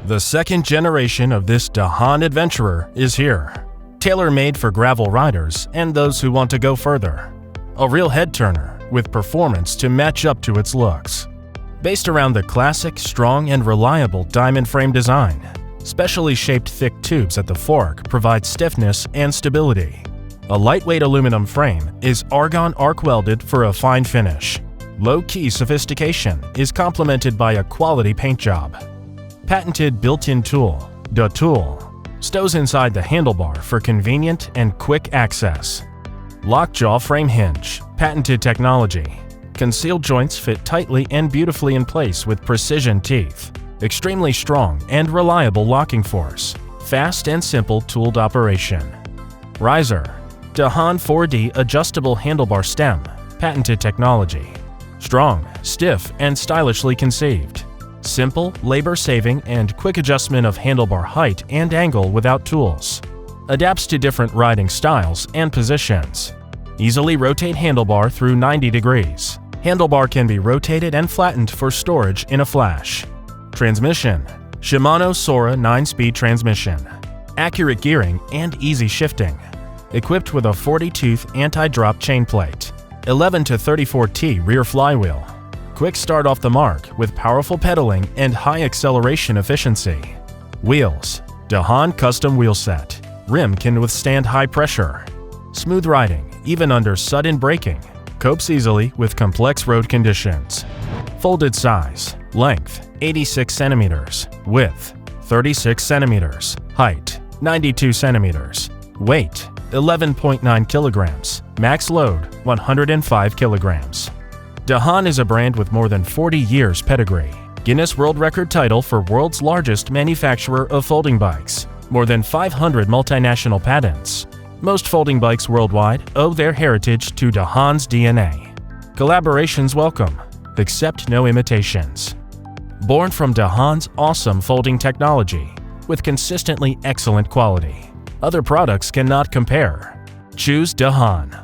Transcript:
The second generation of this Dahon adventurer is here. Tailor-made for gravel riders and those who want to go further. A real head-turner with performance to match up to its looks. Based around the classic, strong, and reliable diamond frame design, specially shaped thick tubes at the fork provide stiffness and stability. A lightweight aluminum frame is argon arc-welded for a fine finish. Low-key sophistication is complemented by a quality paint job. Patented built-in tool, the tool, stows inside the handlebar for convenient and quick access. Lockjaw frame hinge, patented technology. Concealed joints fit tightly and beautifully in place with precision teeth. Extremely strong and reliable locking force. Fast and simple tooled operation. Riser, Dahon 4D adjustable handlebar stem, patented technology. Strong, stiff, and stylishly conceived. Simple, labor-saving, and quick adjustment of handlebar height and angle without tools. Adapts to different riding styles and positions. Easily rotate handlebar through 90 degrees. Handlebar can be rotated and flattened for storage in a flash. Transmission, Shimano Sora 9-speed transmission. Accurate gearing and easy shifting. Equipped with a 40-tooth anti-drop chain plate. 11 to 34T rear flywheel. Quick start off the mark with powerful pedaling and high acceleration efficiency. Wheels, Dahon custom wheel set. Rim can withstand high pressure. Smooth riding, even under sudden braking. Copes easily with complex road conditions. Folded size, length 86 centimeters, width 36 centimeters, height 92 centimeters, weight 11.9 kilograms, max load 105 kilograms. Dahon is a brand with more than 40 years pedigree. Guinness World Record title for world's largest manufacturer of folding bikes. More than 500 multinational patents. Most folding bikes worldwide owe their heritage to Dahon's DNA. Collaborations welcome, except no imitations. Born from Dahon's awesome folding technology, with consistently excellent quality. Other products cannot compare. Choose Dahon.